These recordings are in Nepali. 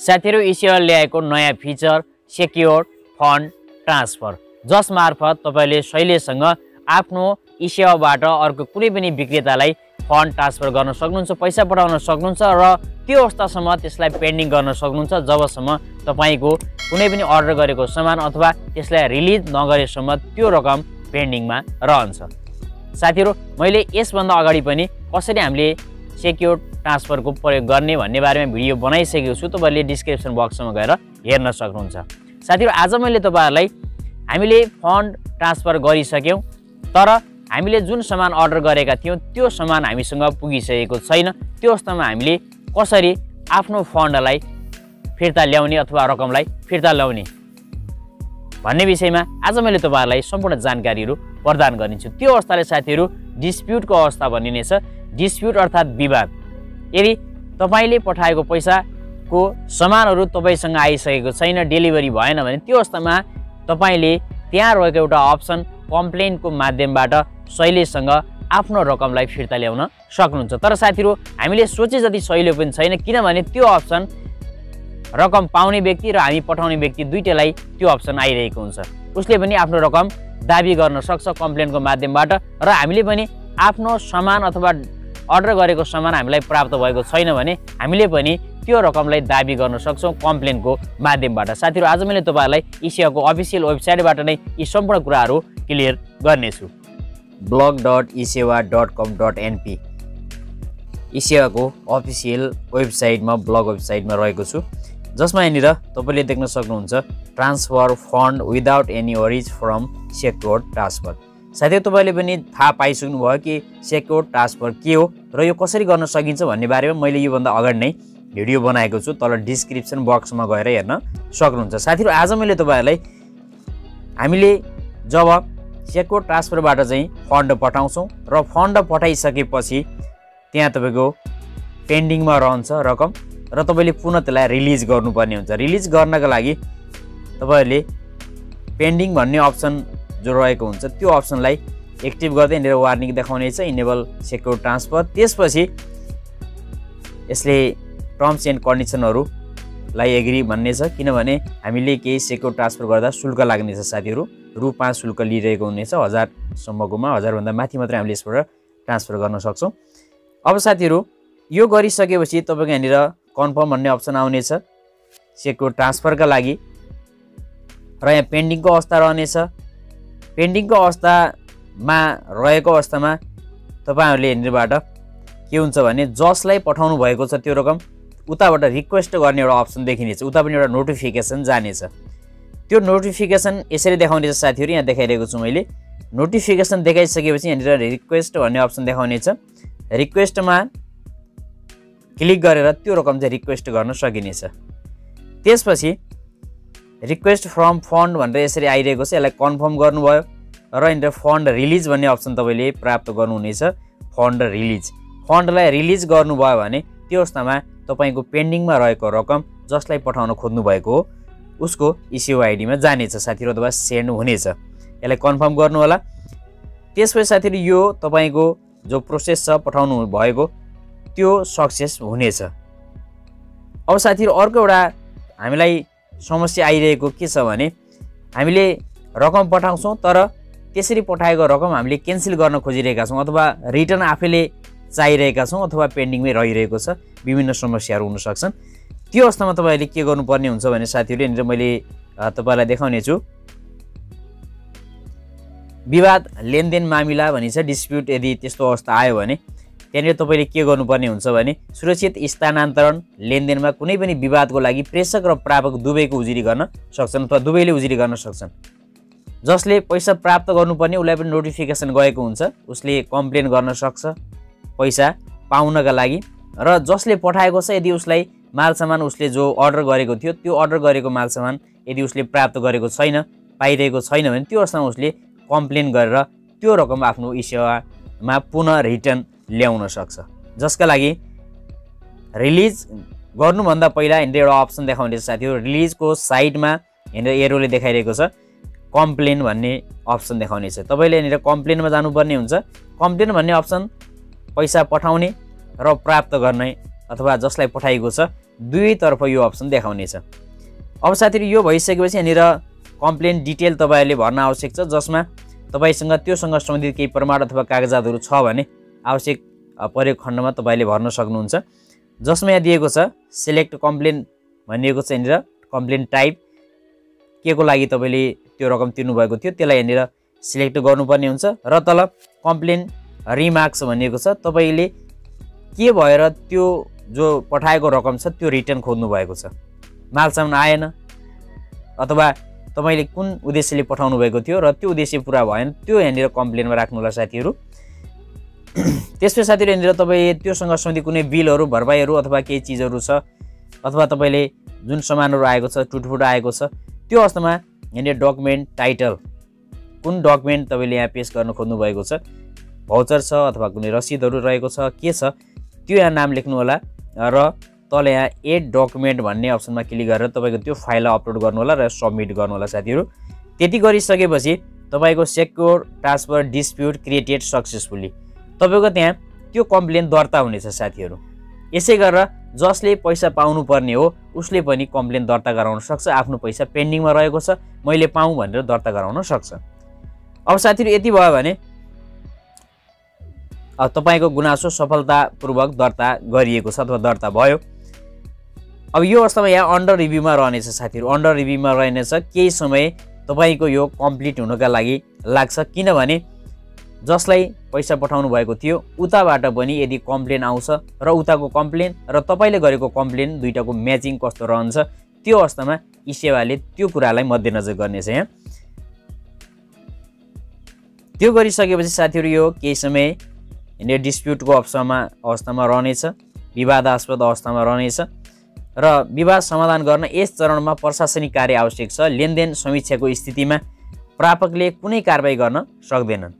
साथीहरु इसिओले ल्याएको नयाँ फिचर सेक्युर्ड फन्ड ट्रान्सफर, जस मार्फत तपाईले सहिलेसँग आफ्नो इसिओबाट अर्को कुनै पनि विक्रेतालाई फन्ड ट्रान्सफर गर्न सक्नुहुन्छ, पैसा पठाउन सक्नुहुन्छ र त्यो अवस्थासम्म त्यसलाई पेन्डिङ गर्न सक्नुहुन्छ जबसम्म तपाईको कुनै पनि अर्डर गरेको सामान अथवा त्यसलाई रिलिज नगरेसम्म त्यो रकम पेन्डिङमा रहन्छ। साथीहरु मैले यसभन्दा अगाडि पनि कसरी हामीले सेक्युर्ड ट्रान्सफरको प्रयोग गर्ने भन्ने बारेमा भिडियो बनाइसकेको छु, तपाईहरुले डिस्क्रिप्सन बक्समा गएर हेर्न सक्नुहुन्छ। साथीहरु आज मैले तपाईहरुलाई हामीले फन्ड ट्रान्सफर गरिसक्यौं तर हामीले जुन सामान अर्डर गरेका थियौं त्यो सामान हामीसँग पुगिसकेको छैन, त्यो अवस्थामा हामीले कसरी आफ्नो फन्डलाई फिर्ता ल्याउने अथवा रकमलाई फिर्ता ल्याउने भन्ने विषयमा आज मैले तपाईहरुलाई सम्पूर्ण जानकारीहरु प्रदान गर्नेछु। त्यो अवस्थाले साथीहरु डिस्प्युटको अवस्था भनिनेछ। डिस्प्युट अर्थात विवाद। यदि तपाईले पठाएको पैसाको सामानहरु तपाईसँग आइसकेको छैन, डेलिभरी भएन भने त्यो अवस्थामा तपाईले त्यहाँ रहेको एउटा अप्सन कम्प्लेनको माध्यमबाट सहिलेसँग आफ्नो रकमलाई फिर्ता ल्याउन सक्नुहुन्छ। तर साथीहरु हामीले सोचे जति सहिलो पनि छैन, किनभने त्यो अप्सन रकम पाउने व्यक्ति र हामी पठाउने व्यक्ति दुईटैलाई त्यो अप्सन आइरहेको हुन्छ। उसले पनि आफ्नो रकम दाबी गर्न सक्छ कम्प्लेनको माध्यमबाट र हामीले पनि आफ्नो सामान अथवा अर्डर गरेको सामान हामीलाई प्राप्त भएको छैन भने हामीले पनि त्यो रकमलाई दाबी गर्न सक्छौं कम्प्लेनको माध्यमबाट। साथीहरु आज मैले तपाईहरुलाई इसिओको अफिसियल वेबसाइटबाट नै यी सम्पूर्ण कुराहरु क्लियर गर्नेछु। blog.isewa.com.np इसिओको अफिसियल वेबसाइटमा ब्लग वेबसाइटमा रहेको छु, जसमा यहाँनिर तपाईले देख्न सक्नुहुन्छ transfer fund without any worries from secured transfer. साथै तपाईले पनि थाहा पाइसक्नु भयो कि सेक्युर्ड ट्रान्सफर के हो र यो कसरी गर्न सकिन्छ भन्ने बारेमा मैले यो भन्दा अगाडि नै भिडियो बनाएको छु, तल डिस्क्रिप्सन बक्समा गएर हेर्न सक्नुहुन्छ। साथीहरु आज मैले तपाईहरुलाई हामीले जब सेक्युर्ड ट्रान्सफरबाट चाहिँ फन्ड पठाउँछौं र फन्ड पठाइसकेपछि त्यहाँ तपाईको पेन्डिङमा रहन्छ रकम र तपाईले पुनः त्यसलाई रिलिज गर्नुपर्ने हुन्छ। रिलिज गर्नका लागि तपाईहरुले पेन्डिङ भन्ने अप्सन जो रहेको हुन्छ त्यो अप्सनलाई एक्टिभ गर्दै यहाँनिर वार्निङ देखाउनेछ इनेबल सेक्युर्ड ट्रान्सफर। त्यसपछि यसले टर्म्स एन्ड कन्डिसनहरुलाई एग्री भन्ने छ, किनभने हामीले केही सेक्युर्ड ट्रान्सफर गर्दा शुल्क लाग्नेछ। साथीहरु रु 5 शुल्क लिइरहेको हुनेछ, 1000 सम्मकोमा 1000 भन्दा माथि मात्र हामीले यसबाट ट्रान्सफर गर्न सक्छौं। अब साथीहरु यो गरिसकेपछि तपाईको यहाँनिर कन्फर्म भन्ने अप्सन आउनेछ सेक्युर्ड ट्रान्सफरका लागि र यहाँ पेन्डिङको अवस्था रहनेछ। पेन्डिङको अवस्थामा रहेको अवस्थामा तपाईहरुले यहाँनिरबाट के हुन्छ भने जसलाई पठाउनु भएको छ त्यो रकम उताबाट रिक्वेस्ट गर्ने एउटा अप्सन देखिनेछ, उता पनि एउटा नोटिफिकेसन जानेछ। त्यो नोटिफिकेसन यसरी देखाउनेछ। साथीहरु यहाँ देखाइरहेको छु मैले। नोटिफिकेसन देखाइसकेपछि यहाँनिर रिक्वेस्ट भन्ने अप्सन देखाउनेछ। रिक्वेस्टमा क्लिक गरेर त्यो रकम चाहिँ रिक्वेस्ट गर्न सकिनेछ। त्यसपछि रिक्वेस्ट फ्रम फन्ड भनेर यसरी आइरहेको छ, यसलाई कन्फर्म गर्नुभयो र यहाँनिर फन्ड रिलिज भन्ने अप्सन तपाईले प्राप्त गर्नुहुनेछ। फन्ड रिलिज, फन्डलाई रिलिज गर्नुभयो भने त्यो अवस्थामा तपाईको पेन्डिङमा रहेको रकम जसलाई पठाउन खोज्नु भएको हो उसको इसिओ आइडीमा जानेछ साथीहरु, अथवा सेन्ड हुनेछ। यसलाई कन्फर्म गर्नु होला। त्यसपछि साथीहरु यो तपाईको जो प्रोसेस छ पठाउनु भएको त्यो सक्सेस हुनेछ। अब साथीहरु अर्को एउटा हामीलाई समस्या आइरहेको के छ भने हामीले रकम पठाउँछौं तर त्यसरी पठाएको रकम हामीले क्यान्सल गर्न खोजिरहेका छौं अथवा रिटर्न आफैले चाहिरहेका छौं अथवा पेन्डिङमै रहिरहेको छ, विभिन्न समस्याहरू हुन सक्छन्। त्यो अवस्थामा तपाईहरुले के गर्नुपर्ने हुन्छ भने साथीहरु यहाँनिर मैले तपाईलाई देखाउने छु विवाद लेनदेन मामिला भनिन्छ डिस्प्युट। यदि त्यस्तो अवस्था आयो भने त्यहाँनिर तपाईले के गर्नुपर्ने हुन्छ भने सुरक्षित स्थानान्तरण लेनदेनमा कुनै पनि विवादको लागि प्रेषक र प्रापक दुवैको उजुरी गर्न सक्छन् अथवा दुवैले उजुरी गर्न सक्छन्। जसले पैसा प्राप्त गर्नुपर्ने उसलाई पनि नोटिफिकेसन गएको हुन्छ, उसले कम्प्लेन गर्न सक्छ पैसा पाउनका लागि। र जसले पठाएको छ यदि उसलाई मालसामान उसले जो अर्डर गरेको थियो त्यो अर्डर गरेको मालसामान यदि उसले प्राप्त गरेको छैन, पाइरहेको छैन भने त्यो अवस्थामा उसले कम्प्लेन गरेर त्यो रकम आफ्नो इसिओमा पुनः रिटर्न ल्याउन सक्छ। जसका लागि रिलिज गर्नुभन्दा पहिला यहाँनिर एउटा अप्सन देखाउनेछ साथीहरु। रिलिजको साइडमा यहाँनिर एरोले देखाइरहेको छ कम्प्लेन भन्ने अप्सन देखाउनेछ। तपाईले यहाँनिर कम्प्लेनमा जानुपर्ने हुन्छ। कम्प्लेन भन्ने अप्सन पैसा पठाउने र प्राप्त गर्ने अथवा जसलाई पठाइएको छ दुवैतर्फ यो अप्सन देखाउनेछ। अब साथीहरु यो भइसकेपछि यहाँनिर कम्प्लेन डिटेल तपाईहरुले भर्न आवश्यक छ, जसमा तपाईसँग त्योसँग सम्बन्धित केही प्रमाण अथवा कागजातहरु छ भने आवश्यक परेको खण्डमा तपाईले भर्न सक्नुहुन्छ। जसमा यहाँ दिएको छ सिलेक्ट कम्प्लेन भनिएको छ। यहाँनिर कम्प्लेन टाइप के को लागि तपाईले त्यो रकम तिर्नु भएको थियो त्यसलाई यहाँनिर सिलेक्ट गर्नुपर्ने हुन्छ र तल कम्प्लेन रिमार्क्स भनिएको छ। तपाईले के भएर त्यो जो पठाएको रकम छ त्यो रिटर्न खोज्नु भएको छ, मालसामान आएन अथवा तपाईले कुन उद्देश्यले पठाउनु भएको थियो र त्यो उद्देश्य पूरा भएन, त्यो यहाँनिर कम्प्लेनमा राख्नु होला साथीहरु। त्यसपछि साथीहरु यहाँनिर तपाई त्योसँग सम्बन्धित कुनै बिलहरु भरपाईहरु अथवा केही चीजहरु छ अथवा तपाईले जुन सामानहरु आएको छ टुटफुट आएको छ त्यो अवस्थामा यहाँनिर डकुमेन्ट टाइटल कुन डकुमेन्ट तपाईले यहाँ पेश गर्न खोज्नु भएको छ, भाउचर छ अथवा कुनै रसिदहरु रहेको छ के छ त्यो यहाँ नाम लेख्नु होला र तल यहाँ एड डकुमेन्ट भन्ने अप्सनमा क्लिक गरेर तपाईको त्यो फाइललाई अपलोड गर्नु होला र सबमिट गर्नु होला साथीहरु। त्यति गरिसकेपछि तपाईको secure transfer dispute created successfully तपाईको त्यहाँ त्यो कम्प्लेन दर्ता हुनेछ साथीहरु। यसै गरेर जसले पैसा पाउनु पर्ने हो उसले पनि कम्प्लेन दर्ता गराउन सक्छ, आफ्नो पैसा पेन्डिङमा रहेको छ मैले पाऊँ भनेर दर्ता गराउन सक्छ। अब साथीहरु यति भयो भने तपाईको गुनासो सफलतापूर्वक दर्ता गरिएको छ अथवा दर्ता भयो। अब यो अवस्थामा यहाँ अन्डर रिभ्यूमा रहनेछ साथीहरु, अन्डर रिभ्यूमा रहनेछ। केही समय तपाईको यो कम्प्लिट हुनका लागि लाग्छ, किनभने जसलाई पैसा पठाउनु भएको थियो उताबाट पनि यदि कम्प्लेन आउँछ र उताको कम्प्लेन र तपाईले गरेको कम्प्लेन दुईटाको म्याचिङ कस्तो रहन्छ त्यो अवस्थामा ई सेवाले त्यो कुरालाई मध्यनजर गर्नेछ। यहाँ त्यो गरिसकेपछि साथीहरु यो केही समय यहाँनिर डिस्प्युटको अवस्थामा रहनेछ, विवादास्पद अवस्थामा रहनेछ र विवाद समाधान गर्न यस चरणमा प्रशासनिक कार्य आवश्यक छ। लेनदेन समीक्षाको स्थितिमा प्रापकले कुनै कारबाही गर्न सक्दैनन्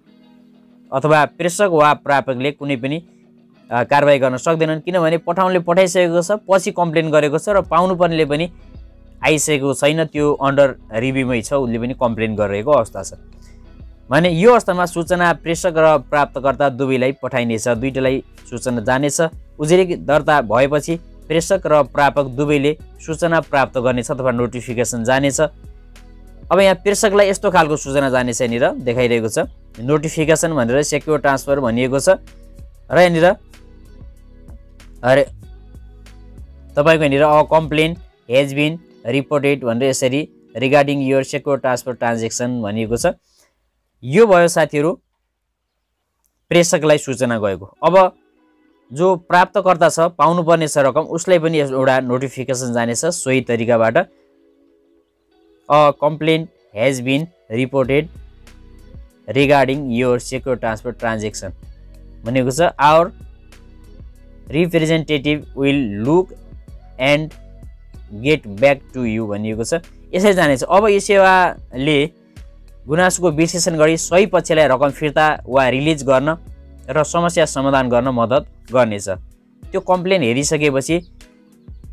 अथवा प्रेषक वा प्रापकले कुनै पनि कारबाही गर्न सक्दैनन्, किनभने पठाउनेले पठाइसकेको छ पछि कम्प्लेन गरेको छ र पाउनुपर्नेले पनि आइसकेको छैन, त्यो अन्डर रिभ्यूमै छ, उसले पनि कम्प्लेन गरिरहेको अवस्था छ भने यो अवस्थामा सूचना प्रेषक र प्राप्तकर्ता दुवैलाई पठाइनेछ, दुईटालाई सूचना जानेछ। उजुरी दर्ता भएपछि प्रेषक र प्रापक दुवैले सूचना प्राप्त गर्नेछ अथवा नोटिफिकेसन जानेछ। अब यहाँ प्रेषकलाई यस्तो खालको सूचना जानेछ, यहाँनिर देखाइरहेको छ नोटिफिकेसन भनेर सेक्युर ट्रान्सफर भनिएको छ र यहाँनिर तपाईको यहाँनिर a complaint has been reported भनेर यसरी regarding your secure transfer transaction भनिएको छ। यो भयो साथीहरु प्रेषकलाई सूचना गएको। अब जो प्राप्तकर्ता छ पाउनुपर्ने छ रकम उसलाई पनि एउटा नोटिफिकेसन जानेछ सोही तरिकाबाट। A complaint has been reported regarding your secure transfer transaction भनेको छ our representative will look and get back to you भनिएको छ, यसै जानेछ। अब यो सेवाले गुनासोको विश्लेषण गरी सही पक्षलाई रकम फिर्ता वा रिलिज गर्न र समस्या समाधान गर्न मद्दत गर्नेछ। त्यो कम्प्लेन हेरिसकेपछि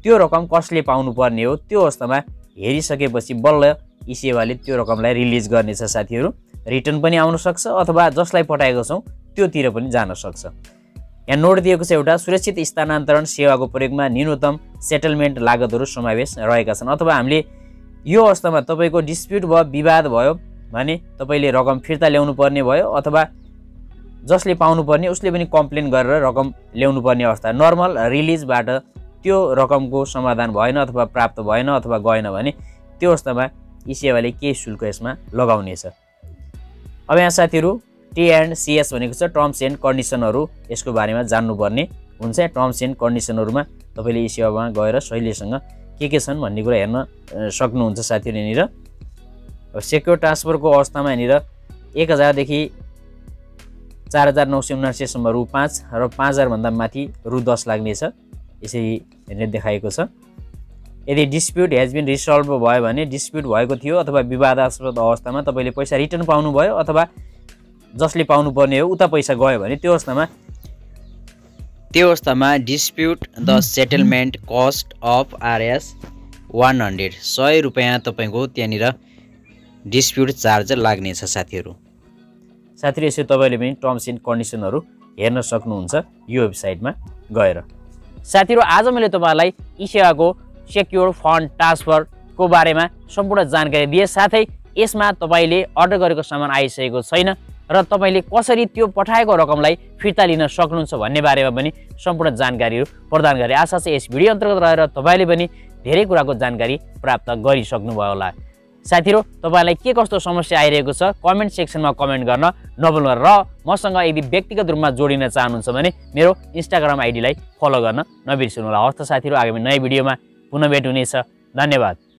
त्यो रकम कसले पाउनु पर्ने हो त्यो अवस्थामा हेरिसकेपछि बल्ल ई सेवाले त्यो रकमलाई रिलिज गर्नेछ साथीहरु। रिटर्न पनि आउन सक्छ अथवा जसलाई पठाएको छौं त्योतिर पनि जान सक्छ। यहाँ नोट दिएको छ एउटा सुरक्षित स्थानान्तरण सेवाको प्रयोगमा न्यूनतम सेटलमेन्ट लागतहरु समावेश रहेका छन्। अथवा हामीले यो अवस्थामा तपाईको डिस्प्युट भयो विवाद भयो भने तपाईले रकम फिर्ता ल्याउनु पर्ने भयो अथवा जसले पाउनु पर्ने उसले पनि कम्प्लेन गरेर रकम ल्याउनु पर्ने अवस्था, नर्मल रिलिजबाट त्यो रकमको समाधान भएन अथवा प्राप्त भएन अथवा गएन भने त्यो अवस्थामा ई सेवाले केही शुल्क यसमा लगाउनेछ। अब यहाँ साथीहरु T&CS भनेको छ टर्म्स एन्ड कन्डिसनहरु, यसको बारेमा जान्नुपर्ने हुन्छ। टर्म्स एन्ड कन्डिसनहरुमा तपाईले ई सेवामा गएर सहिलेसँग के छन् भन्ने कुरा हेर्न सक्नुहुन्छ साथीहरु। यहाँनिर अब सेक्युर ट्रान्सफरको अवस्थामा यहाँनिर 1000 देखि 4979 सम्म रु 5 र 5000 भन्दा माथि रु 10 लाग्नेछ, यसरी हेर्ने देखाएको छ। यदि डिस्प्युट हेज बीन रिसल्भ भयो भने डिस्प्युट भएको थियो अथवा विवादास्पद अवस्थामा तपाईले पैसा रिटर्न पाउनु भयो अथवा जसले पाउनु पर्ने हो उता पैसा गयो भने त्यो अवस्थामा dispute the settlement cost of RS 100 रुपैयाँ तपाईको त्यहाँनिर डिस्प्युट चार्ज लाग्नेछ साथीहरु। साथीहरु यसो तपाईले पनि टर्म्स एन्ड कन्डिसनहरु हेर्न सक्नुहुन्छ यो वेबसाइटमा गएर। साथीहरु आज मैले तपाईहरुलाई ई-सेवाको सेक्युर फन्ड ट्रान्सफरको बारेमा सम्पूर्ण जानकारी दिए। साथै यसमा तपाईले अर्डर गरेको सामान आइसकेको छैन र तपाईले कसरी त्यो पठाएको रकमलाई फिर्ता लिन सक्नुहुन्छ भन्ने बारेमा पनि सम्पूर्ण जानकारीहरु प्रदान गरे। आशा छ यस भिडियो अन्तर्गत रहेर तपाईले पनि धेरै कुराको जानकारी प्राप्त गरिसक्नु भयो होला। साथीहरु तपाईलाई के कस्तो समस्या आइरहेको छ कमेन्ट सेक्सनमा कमेन्ट गर्न नभुल्नु र मसँग यदि व्यक्तिगत रूपमा जोडिन चाहनुहुन्छ भने मेरो इन्स्टाग्राम आइडीलाई फलो गर्न नबिर्सनु होला। हस्त साथीहरु आगामी नयाँ भिडियोमा पुनः भेट हुनेछ। धन्यवाद।